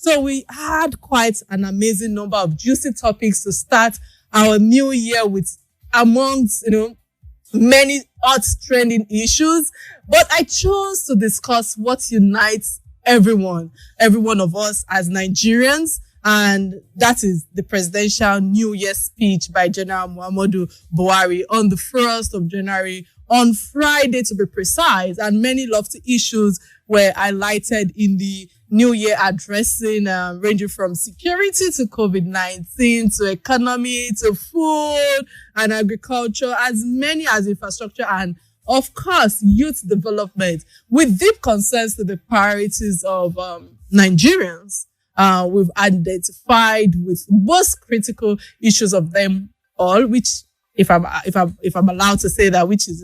So we had quite an amazing number of juicy topics to start our new year with, amongst, many hot trending issues. But I chose to discuss what unites every one of us as Nigerians. And that is the presidential New Year speech by General Muhammadu Buhari on the 1st of January, on Friday to be precise. And many lofty issues were highlighted in the New Year addressing, ranging from security to COVID-19 to economy to food and agriculture, as many as infrastructure and, of course, youth development, with deep concerns to the priorities of Nigerians. We've identified with most critical issues of them all, which, if I'm allowed to say that, which is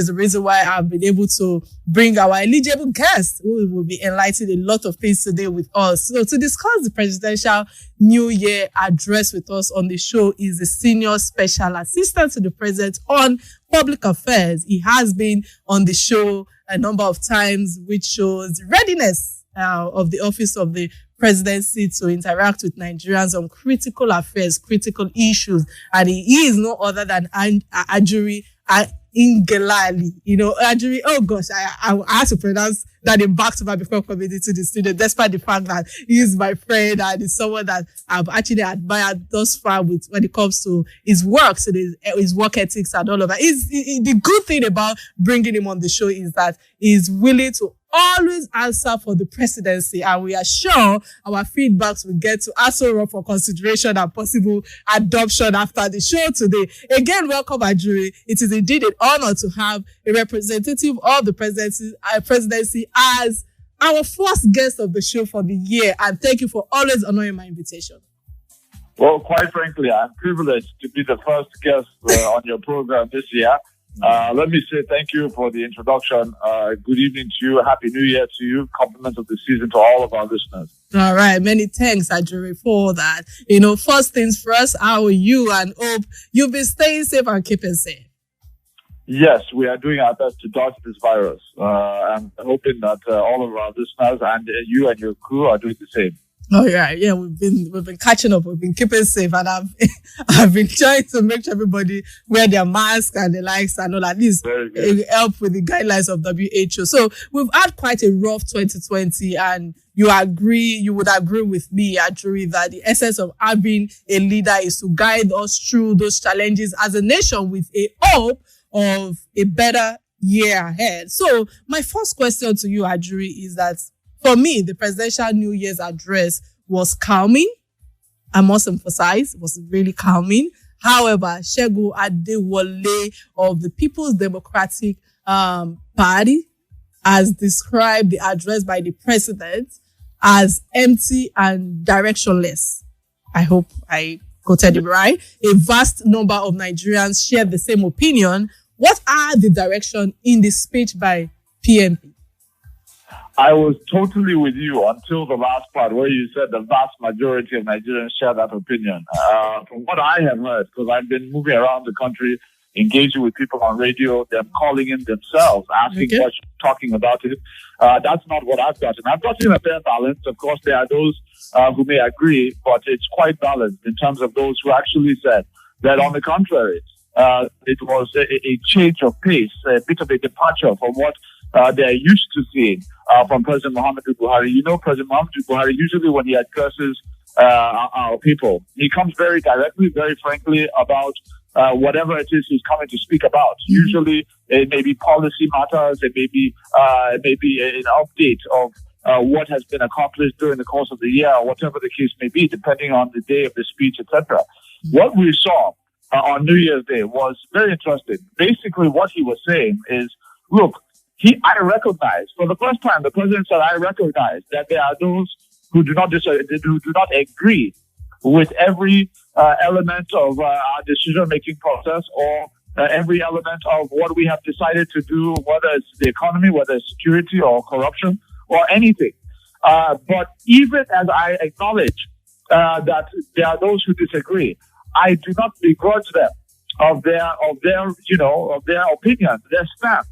the reason why I've been able to bring our eligible guests who will be enlightening a lot of things today with us. So to discuss the presidential New Year address with us on the show is the Senior Special Assistant to the President on Public Affairs. He has been on the show a number of times, which shows readiness of the Office of the Presidency to interact with Nigerians on critical affairs, critical issues. And he is no other than Ajuri Ngelale. Ajuri, oh gosh, I had to pronounce that in back to back before coming into the studio, despite the fact that he is my friend and is someone that I've actually admired thus far with when it comes to his work, so his work ethics and all of that. The good thing about bringing him on the show is that he's willing to always answer for the presidency, and we are sure our feedbacks will get to Aso Rock for consideration and possible adoption after the show today. Again, welcome, Ajuri. It is indeed an honor to have a representative of the presidency as our first guest of the show for the year, and thank you for always honoring my invitation. Well, quite frankly, I'm privileged to be the first guest on your program this year. Let me say thank you for the introduction. Good evening to you. Happy New Year to you. Compliments of the season to all of our listeners. All right. Many thanks, Ajuri, for that. First things first, how are you? And hope you've been staying safe and keeping safe. Yes, we are doing our best to dodge this virus. I'm hoping that all of our listeners and you and your crew are doing the same. Oh yeah, we've been catching up. We've been keeping safe, and I've been trying to make sure everybody wear their masks and the likes and all. At least help with the guidelines of WHO. So we've had quite a rough 2020, and you would agree with me, Ajuri, that the essence of having a leader is to guide us through those challenges as a nation with a hope of a better year ahead. So my first question to you, Ajuri, is that, for me, the presidential New Year's address was calming. I must emphasize, it was really calming. However, Shekau Adewale of the People's Democratic Party has described the address by the president as empty and directionless. I hope I quoted him right. A vast number of Nigerians share the same opinion. What are the direction in the speech by PMP? I was totally with you until the last part where you said the vast majority of Nigerians share that opinion. From what I have heard, because I've been moving around the country, engaging with people on radio, them calling in themselves, asking questions, talking about it. That's not what I've gotten. I've gotten a fair balance. Of course, there are those who may agree, but it's quite balanced in terms of those who actually said that, on the contrary, it was a change of pace, a bit of a departure from what they're used to seeing from President Muhammadu Buhari. President Muhammadu Buhari, usually when he addresses our people, he comes very directly, very frankly about whatever it is he's coming to speak about. Mm-hmm. Usually it may be policy matters, it may be an update of what has been accomplished during the course of the year, or whatever the case may be, depending on the day of the speech, etc. Mm-hmm. What we saw on New Year's Day was very interesting. Basically, what he was saying is, look, I recognize, for the first time, the president said, I recognize that there are those who do not agree with every element of our decision-making process, or every element of what we have decided to do, whether it's the economy, whether it's security or corruption or anything. But even as I acknowledge that there are those who disagree, I do not begrudge them of their opinion, their stance.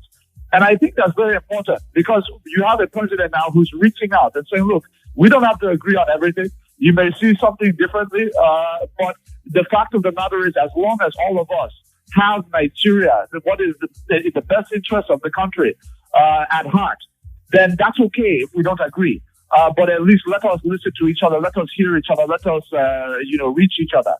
And I think that's very important, because you have a president now who's reaching out and saying, look, We don't have to agree on everything. You may see something differently, but the fact of the matter is, as long as all of us have Nigeria, what is the best interest of the country at heart, then that's okay if we don't agree. But at least let us listen to each other, let us hear each other, let us, reach each other.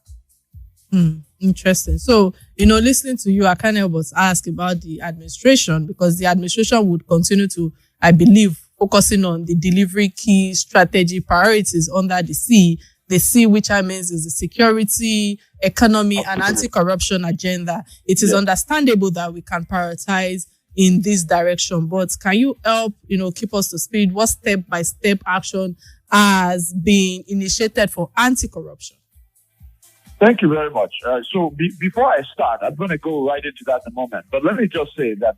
Interesting. So, listening to you, I can't help but ask about the administration, because the administration would continue to, I believe, focusing on the delivery key strategy priorities under the C. The C, which I mean is the security, economy, and anti-corruption agenda. It is understandable that we can prioritize in this direction, but can you help, keep us to speed? What step-by-step action has been initiated for anti-corruption? Thank you very much. So before I start, I'm going to go right into that in a moment. But let me just say that,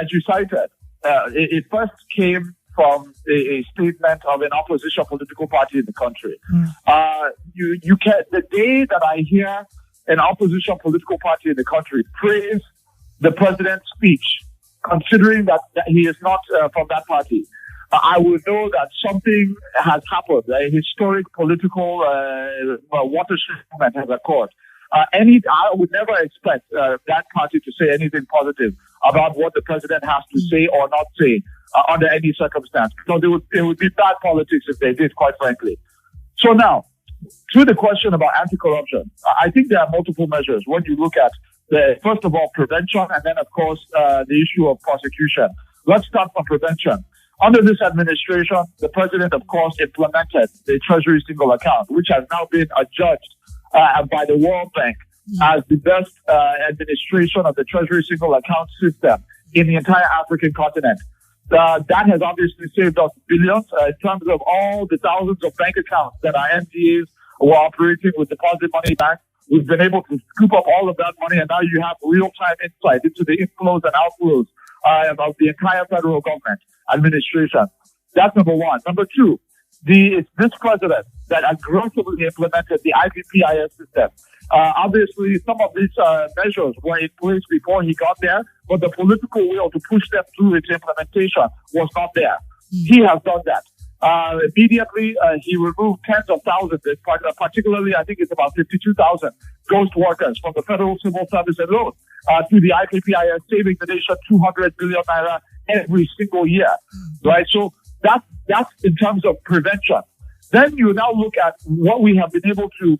as you cited, it first came from a statement of an opposition political party in the country. You can, the day that I hear an opposition political party in the country praise the president's speech, considering that he is not from that party, I will know that something has happened. A historic political watershed moment has occurred. I would never expect that party to say anything positive about what the president has to say or not say under any circumstance, because it would be bad politics if they did, quite frankly. So now, to the question about anti-corruption, I think there are multiple measures when you look at first of all, prevention, and then, of course, the issue of prosecution. Let's start from prevention. Under this administration, the president, of course, implemented the Treasury single account, which has now been adjudged by the World Bank as the best administration of the Treasury single account system in the entire African continent. That has obviously saved us billions in terms of all the thousands of bank accounts that our MDAs were operating with deposit money back. We've been able to scoop up all of that money, and now you have real-time insight into the inflows and outflows of the entire federal government administration. That's number one. Number two, it's this president that aggressively implemented the IPPIS system. Obviously, some of these measures were in place before he got there, but the political will to push them through its implementation was not there. He has done that. Immediately, he removed tens of thousands, particularly, I think it's about 52,000 ghost workers from the federal civil service alone, through the IPPIS, saving the nation 200 billion naira every single year, right? So that's in terms of prevention. Then you now look at what we have been able to,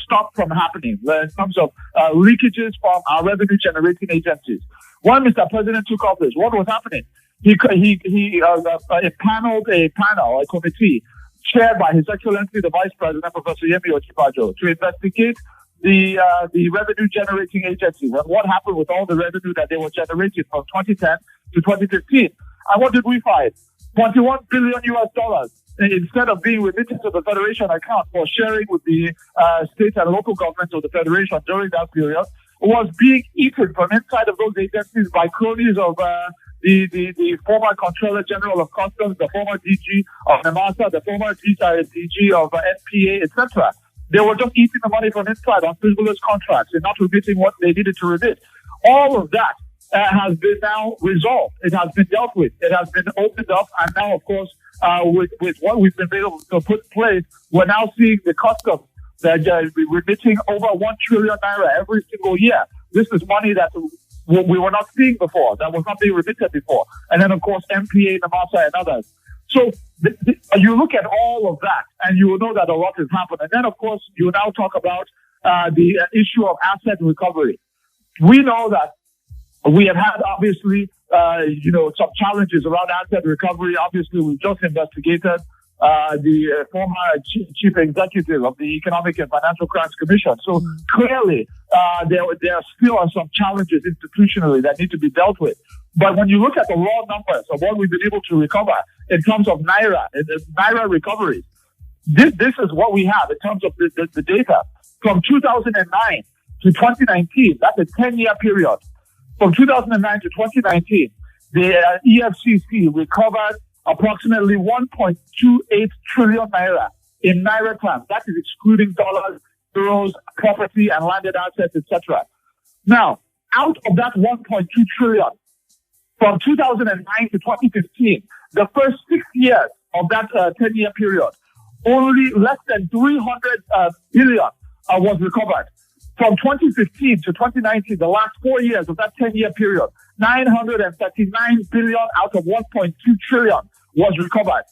stop from happening in terms of leakages from our revenue generating agencies. When Mr. President took office, what was happening? He paneled a committee chaired by His Excellency the Vice President, Professor Yemi Ochibajo, to investigate the revenue generating agencies and what happened with all the revenue that they were generating from 2010 to 2015. And what did we find? $21 billion instead of being remitted to the Federation account for sharing with the state and local governments of the Federation during that period, was being eaten from inside of those agencies by cronies of the former Controller General of Customs, the former DG of NEMASA, the former DG of NPA, etc. They were just eating the money from inside on frivolous contracts and not remitting what they needed to remit. All of that has been now resolved. It has been dealt with. It has been opened up. And now, of course, with what we've been able to put in place, we're now seeing the customs that remitting over 1 trillion naira every single year. This is money that we were not seeing before, that was not being remitted before. And then, of course, MPA, NEMASA, and others. So you look at all of that, and you will know that a lot has happened. And then, of course, you now talk about the issue of asset recovery. We know that we have had, obviously, some challenges around asset recovery. Obviously, we just investigated the former chief executive of the Economic and Financial Crimes Commission. So clearly, there still are some challenges institutionally that need to be dealt with. But when you look at the raw numbers of what we've been able to recover in terms of naira recoveries, this is what we have in terms of the data. From 2009 to 2019, that's a 10-year period. From 2009 to 2019, the EFCC recovered approximately 1.28 trillion naira in naira terms. That is excluding dollars, euros, property and landed assets, etc. Now, out of that 1.2 trillion, from 2009 to 2015, the first 6 years of that 10-year period, only less than 300 billion was recovered. From 2015 to 2019, the last 4 years of that 10-year period, 939 billion out of 1.2 trillion was recovered.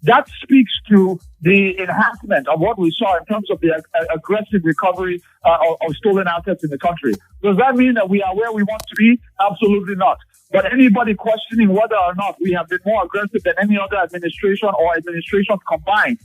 That speaks to the enhancement of what we saw in terms of the aggressive recovery of stolen assets in the country. Does that mean that we are where we want to be? Absolutely not. But anybody questioning whether or not we have been more aggressive than any other administration or administrations combined,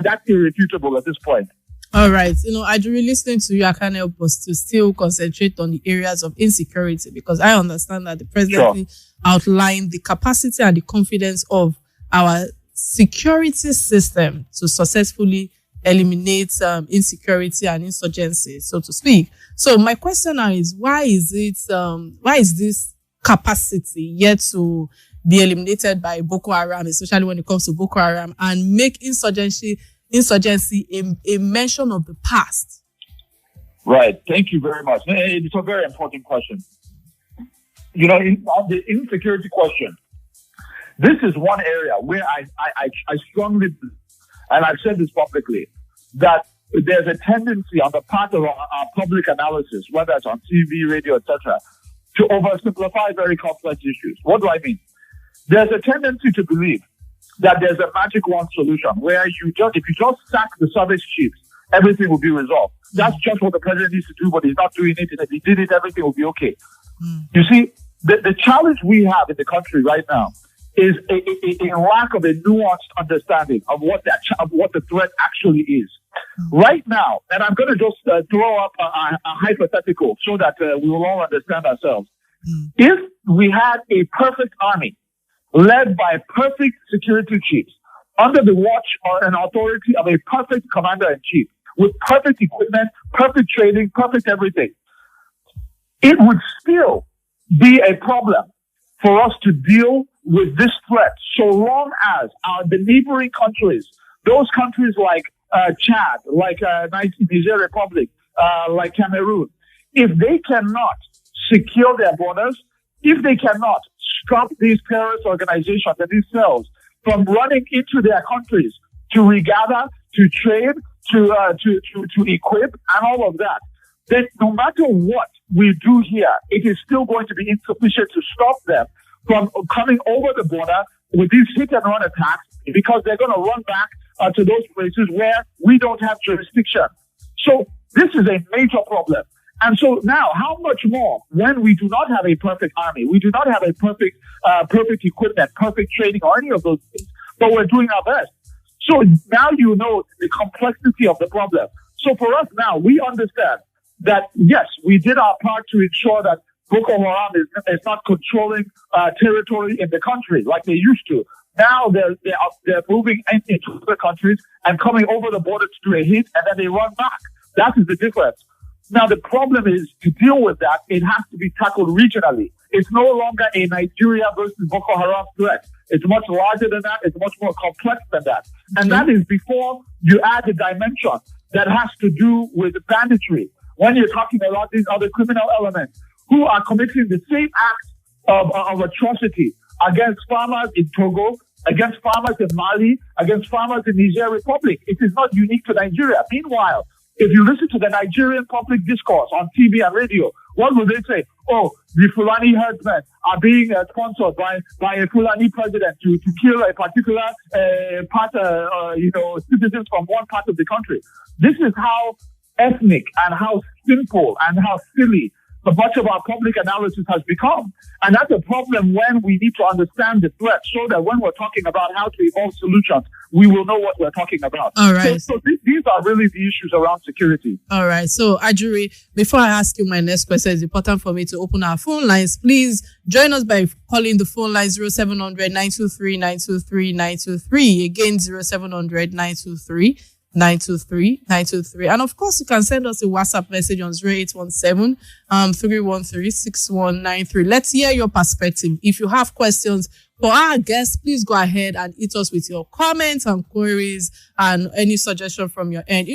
that's irrefutable at this point. All right. Ajuri, listening to you, I can't help but to still concentrate on the areas of insecurity, because I understand that the president outlined the capacity and the confidence of our security system to successfully eliminate insecurity and insurgency, so to speak. So my question now is, why is this capacity yet to be eliminated by Boko Haram, especially when it comes to Boko Haram, and make insurgency a mention of the past? Right. Thank you very much. It's a very important question. On the insecurity question, this is one area where I strongly, and I've said this publicly, that there's a tendency on the part of our public analysis, whether it's on TV, radio, etc., to oversimplify very complex issues. What do I mean? There's a tendency to believe that there's a magic wand solution where if you just sack the service chiefs, everything will be resolved. That's just what the president needs to do, but he's not doing it. And if he did it, everything will be okay. You see, the challenge we have in the country right now is a lack of a nuanced understanding of what the threat actually is. Right now, and I'm going to just throw up a hypothetical so that we will all understand ourselves. If we had a perfect army led by perfect security chiefs under the watch or an authority of a perfect commander-in-chief with perfect equipment, perfect training, perfect everything, it would still be a problem for us to deal with this threat so long as the neighboring countries, those countries like Chad, like Niger Republic, like Cameroon, if they cannot secure their borders, if they cannot stop these terrorist organizations and these cells from running into their countries to regather, to trade, to equip, and all of that, then no matter what we do here, it is still going to be insufficient to stop them from coming over the border with these hit and run attacks, because they're going to run back to those places where we don't have jurisdiction. So this is a major problem. And so now, how much more when we do not have a perfect army, we do not have a perfect equipment, perfect training, or any of those things, but we're doing our best. So now you know the complexity of the problem. So for us now, we understand that, yes, we did our part to ensure that Boko Haram is not controlling territory in the country like they used to. Now they're moving into other countries and coming over the border to do a hit, and then they run back. That is the difference. Now, the problem is, to deal with that, it has to be tackled regionally. It's no longer a Nigeria versus Boko Haram threat. It's much larger than that. It's much more complex than that. And that is before you add the dimension that has to do with banditry. When you're talking about these other criminal elements who are committing the same acts of atrocity against farmers in Togo, against farmers in Mali, against farmers in Niger Republic. It is not unique to Nigeria. Meanwhile, if you listen to the Nigerian public discourse on TV and radio, what will they say? Oh, the Fulani herdsmen are being sponsored by a Fulani president to kill a particular citizens from one part of the country. This is how ethnic and how simple and how silly much of our public analysis has become. And that's a problem when we need to understand the threat, so that when we're talking about how to evolve solutions, we will know what we're talking about. All right. So these are really the issues around security. All right. So, Ajuri, before I ask you my next question, it's important for me to open our phone lines. Please join us by calling the phone line 0700 923 923 923. Again, 0700 923 923. And of course, you can send us a WhatsApp message on 0817 313 6193. Let's hear your perspective. If you have questions for our guests, please go ahead and hit us with your comments and queries and any suggestion from your end.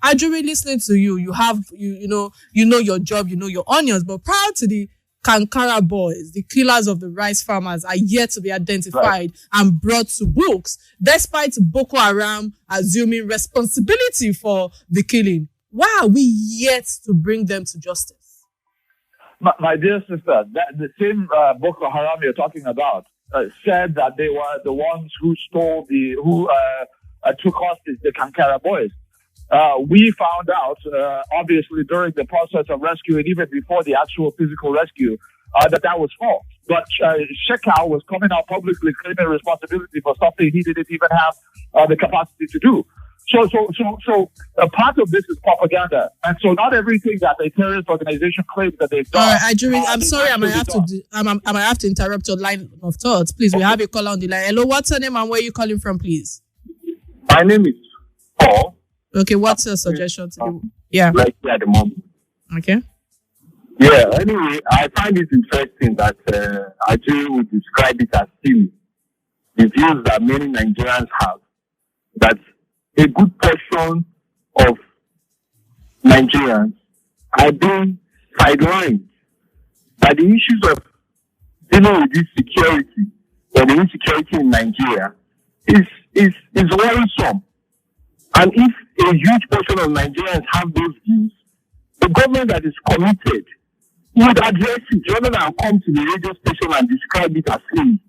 Ajuri, listening to you, you know your job, you know your onions. But prior to the kankara boys, the killers of the rice farmers, are yet to be identified and brought to books, despite Boko Haram assuming responsibility for the killing. Why are we yet to bring them to justice? My dear sister, the same Boko Haram you're talking about said that they were the ones who took hostage the kankara boys. We found out, obviously, during the process of rescue and even before the actual physical rescue, that was false. But Shekau was coming out publicly claiming responsibility for something he didn't even have the capacity to do. So a part of this is propaganda, and so not everything that a terrorist organization claims that they've done. All right, Ajuri, I'm sorry, I might have to interrupt your line of thoughts. Please, we have a caller on the line. Hello, what's your name and where are you calling from, please? My name is Paul. Okay, what's your suggestion to you? Yeah. Right here at the moment. Okay. Yeah, anyway, I find it interesting that Ajuri would describe it as silly. The views that many Nigerians have, that a good portion of Nigerians are being sidelined by the issues of dealing with this security or the insecurity in Nigeria is worrisome. And if a huge portion of Nigerians have those views, the government that is committed would address it rather than come to the radio station and describe it as silly.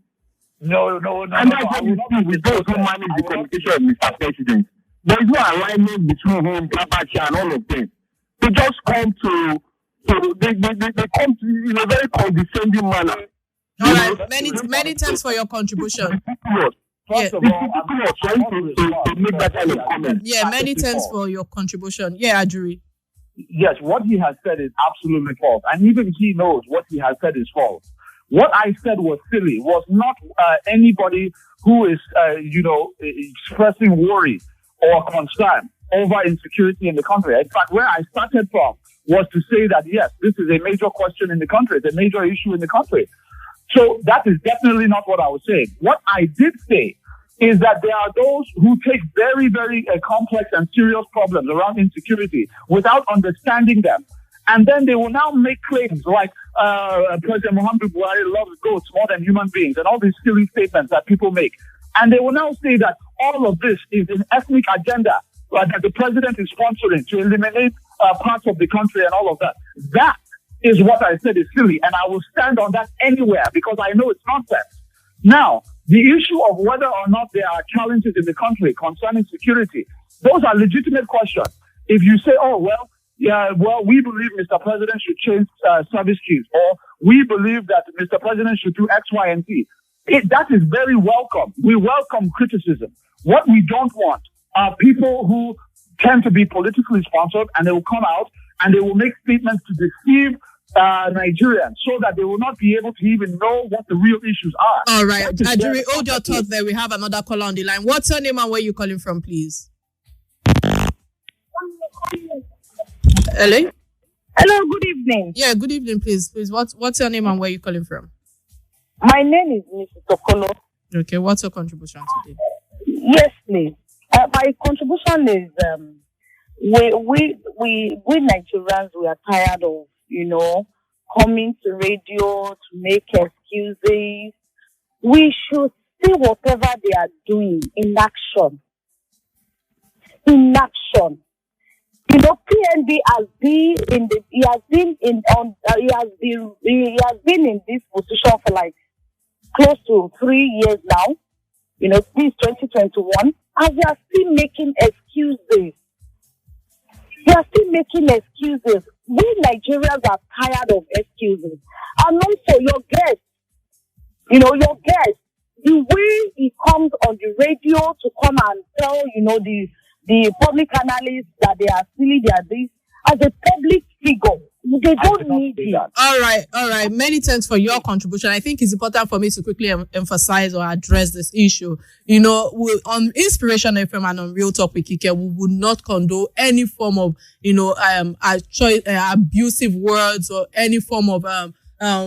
No. And that's what we see with those who manage the communication of Mr. President. There is no alignment between him, Gabachi, and all of them. They just come they come to in a very condescending manner. All right, many thanks for your contribution. First of all, to make that kind of comment. Yeah, many thanks for your contribution. Yeah, Ajuri. Yes, what he has said is absolutely false. And even he knows what he has said is false. What I said was silly, was not anybody who is, expressing worry or concern over insecurity in the country. In fact, where I started from was to say that, yes, this is a major question in the country. It's a major issue in the country. So that is definitely not what I was saying. What I did say is that there are those who take very, very complex and serious problems around insecurity without understanding them. And then they will now make claims like President Muhammadu Buhari loves goats more than human beings and all these silly statements that people make. And they will now say that all of this is an ethnic agenda that the president is sponsoring to eliminate parts of the country and all of that. That is what I said is silly, and I will stand on that anywhere because I know it's nonsense. Now, the issue of whether or not there are challenges in the country concerning security, those are legitimate questions. If you say, we believe Mr. President should change service chiefs, or we believe that Mr. President should do X, Y, and Z, that is very welcome. We welcome criticism. What we don't want are people who tend to be politically sponsored, and they will come out and they will make statements to deceive Nigerians so that they will not be able to even know what the real issues are. All right. Ajuri, hold your thought there. We have another caller on the line. What's your name and where are you calling from, please? Hello? Hello, good evening. Yeah, good evening, please. What's your name and where are you calling from? My name is Mrs. Okolo. Okay, what's your contribution today? Yes, please. My contribution is we Nigerians, we are tired of, coming to radio to make excuses. We should see whatever they are doing in action. In action. PNB has been in this position for like close to 3 years now. This is 2021, and we are still making excuses. We Nigerians are tired of excuses. And also your guest, the way he comes on the radio to come and tell, the public analysts that they are silly, they are this, as a public figure, they don't need it. All right. Many thanks for your contribution. I think it's important for me to quickly emphasize or address this issue. On Inspiration FM and on Real Talk with Kike, we would not condone any form of, abusive words or any form of,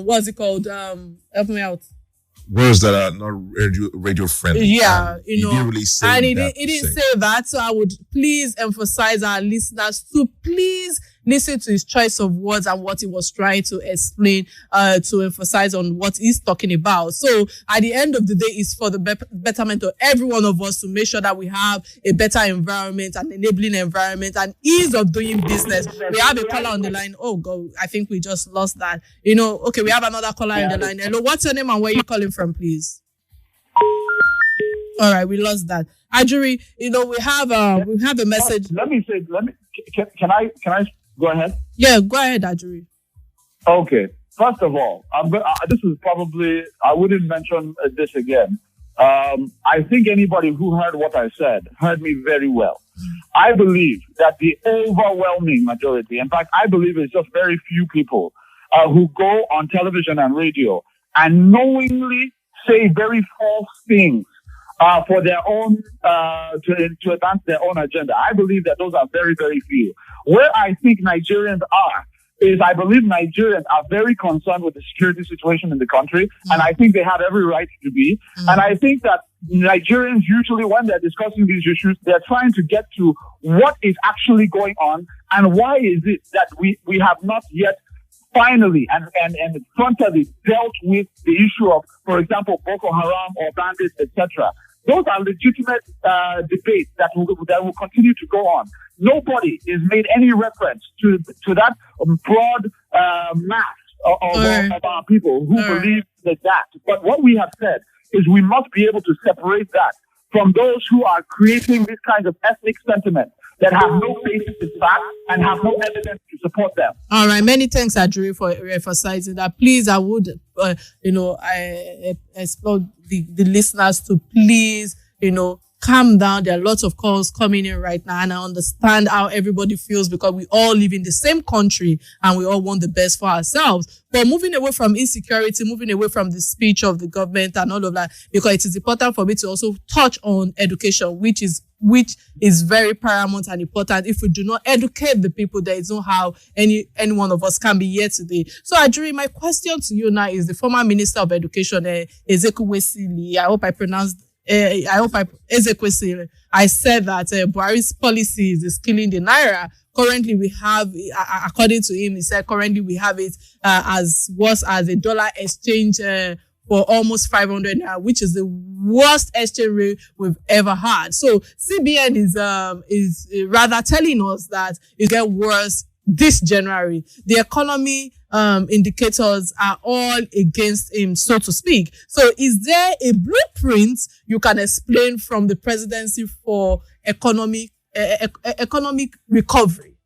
what's it called? Help me out. Words that are not radio friendly. Yeah, he didn't really say and that. He didn't say that. So I would please emphasize our listeners to please listen to his choice of words and what he was trying to explain, to emphasize on what he's talking about. So at the end of the day, it's for the betterment of every one of us to make sure that we have a better environment, an enabling environment, and ease of doing business. We have a caller on the line. Oh God, I think we just lost that. Okay, we have another caller on the line. Hello, what's your name and where are you calling from, please? All right, we lost that. Ajuri, we have a message. Can I go ahead? Yeah, go ahead, Ajuri. Okay. First of all, this is probably, I wouldn't mention this again. I think anybody who heard what I said heard me very well. I believe that the overwhelming majority, in fact, I believe it's just very few people who go on television and radio and knowingly say very false things for their own, to advance their own agenda. I believe that those are very, very few. Where I think Nigerians are is I believe Nigerians are very concerned with the security situation in the country, and I think they have every right to be. And I think that Nigerians usually, when they're discussing these issues, they're trying to get to what is actually going on and why is it that we have not yet finally and frontally dealt with the issue of, for example, Boko Haram or bandits, etc. Those are legitimate debates that will continue to go on. Nobody is made any reference to that broad mass of our people who believe that. But what we have said is we must be able to separate that from those who are creating this kind of ethnic sentiment that have no basis in fact and have no evidence to support them. All right. Many thanks, Ajuri, for emphasizing that. Please, I would, I explore the listeners to please, calm down. There are lots of calls coming in right now, and I understand how everybody feels because we all live in the same country and we all want the best for ourselves. But moving away from insecurity, moving away from the speech of the government and all of that, because it is important for me to also touch on education, which is very paramount and important. If we do not educate the people, there is no how any one of us can be here today. So, Ajuri, my question to you now is the former Minister of Education, Ezekwesili. I said that Buhari's policies is killing the naira. Currently, we have, according to him, he said currently we have it as worse as a dollar exchange for almost 500 naira, which is the worst exchange rate we've ever had. So CBN is rather telling us that it get worse this January. The economy indicators are all against him, so to speak. So is there a blueprint you can explain from the presidency for economic recovery?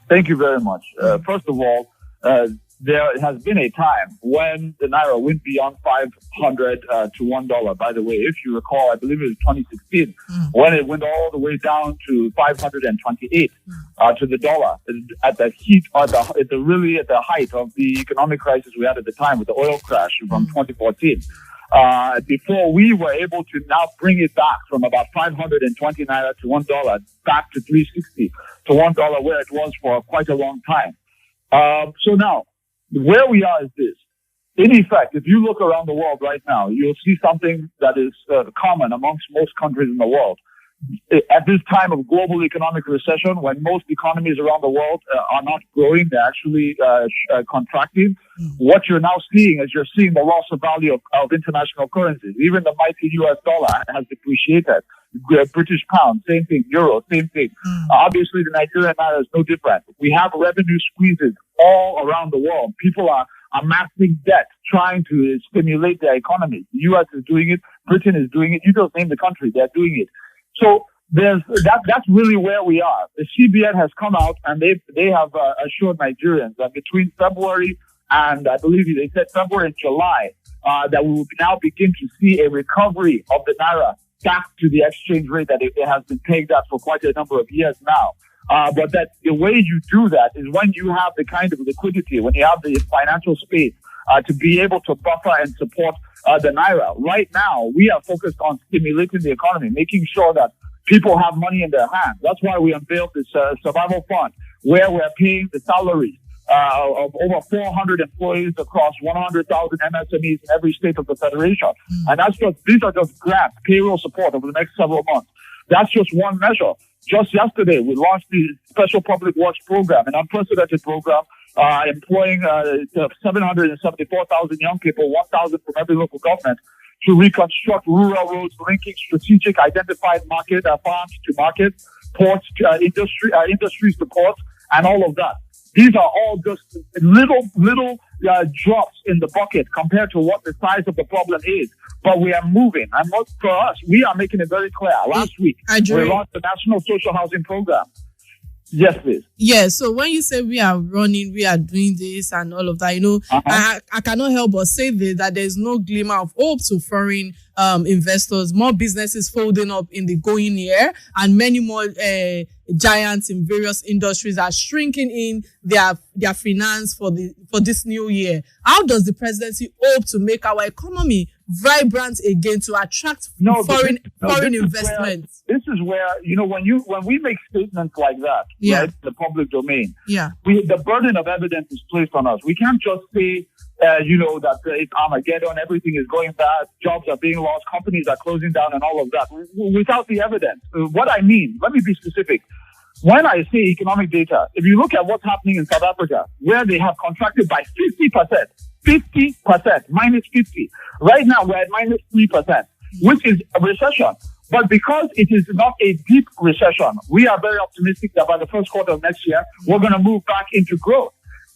Thank you very much. First of all, there has been a time when the naira went beyond 500 to $1. By the way, if you recall, I believe it was 2016 when it went all the way down to 528 to the dollar at the heat, at the height of the economic crisis we had at the time with the oil crash from 2014. Before we were able to now bring it back from about 520 naira to $1 back to 360 to $1 where it was for quite a long time. So now, where we are is this. In effect, if you look around the world right now, you'll see something that is common amongst most countries in the world. At this time of global economic recession, when most economies around the world are not growing, they're actually contracting, what you're now seeing is you're seeing the loss of value of international currencies. Even the mighty US dollar has depreciated. British pound, same thing. Euro, same thing. Obviously, the Nigerian naira is no different. We have revenue squeezes all around the world. People are amassing debt, trying to stimulate their economy. The U.S. is doing it. Britain is doing it. You don't name the country, they're doing it. So that's really where we are. The CBN has come out and they have assured Nigerians that between February and I believe they said February and July, that we will now begin to see a recovery of the naira back to the exchange rate that it has been pegged at for quite a number of years now. But that the way you do that is when you have the kind of liquidity, when you have the financial space to be able to buffer and support the naira. Right now, we are focused on stimulating the economy, making sure that people have money in their hands. That's why we unveiled this survival fund, where we're paying the salaries of over 400 employees across 100,000 MSMEs in every state of the federation. And these are just grants, payroll support over the next several months. That's just one measure. Just yesterday, we launched the Special Public Watch Program, an unprecedented program employing 774,000 young people, 1,000 from every local government, to reconstruct rural roads linking strategic identified market farms to markets, ports to industries to ports, and all of that. These are all just little drops in the bucket compared to what the size of the problem is. But we are moving. And for us, we are making it very clear. Last week, we launched the National Social Housing Program. Yes, please. Yeah, so when you say we are running, we are doing this and all of that, I cannot help but say this, that there's no glimmer of hope to foreign investors. More businesses folding up in the going year, and many more giants in various industries are shrinking in their finance for this new year. How does the presidency hope to make our economy vibrant again to attract foreign investments? This is where, when we make statements like that, right, in the public domain, the burden of evidence is placed on us. We can't just say, that it's Armageddon, everything is going bad, jobs are being lost, companies are closing down and all of that without the evidence. What I mean, let me be specific. When I say economic data, if you look at what's happening in South Africa, where they have contracted by 50%, minus 50. Right now, we're at minus 3%, which is a recession. But because it is not a deep recession, we are very optimistic that by the first quarter of next year, we're going to move back into growth.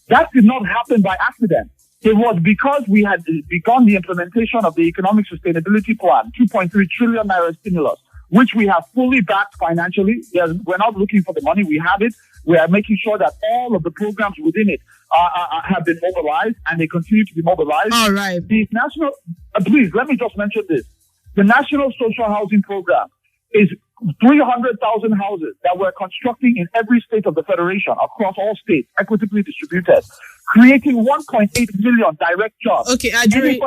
That did not happen by accident. It was because we had begun the implementation of the Economic Sustainability Plan, 2.3 trillion naira stimulus, which we have fully backed financially. We're not looking for the money. We have it. We are making sure that all of the programs within it have been mobilized, and they continue to be mobilized. All right. The national, please, let me just mention this. The National Social Housing Program is 300,000 houses that we're constructing in every state of the Federation, across all states, equitably distributed, creating 1.8 million direct jobs. Okay, Ajuri,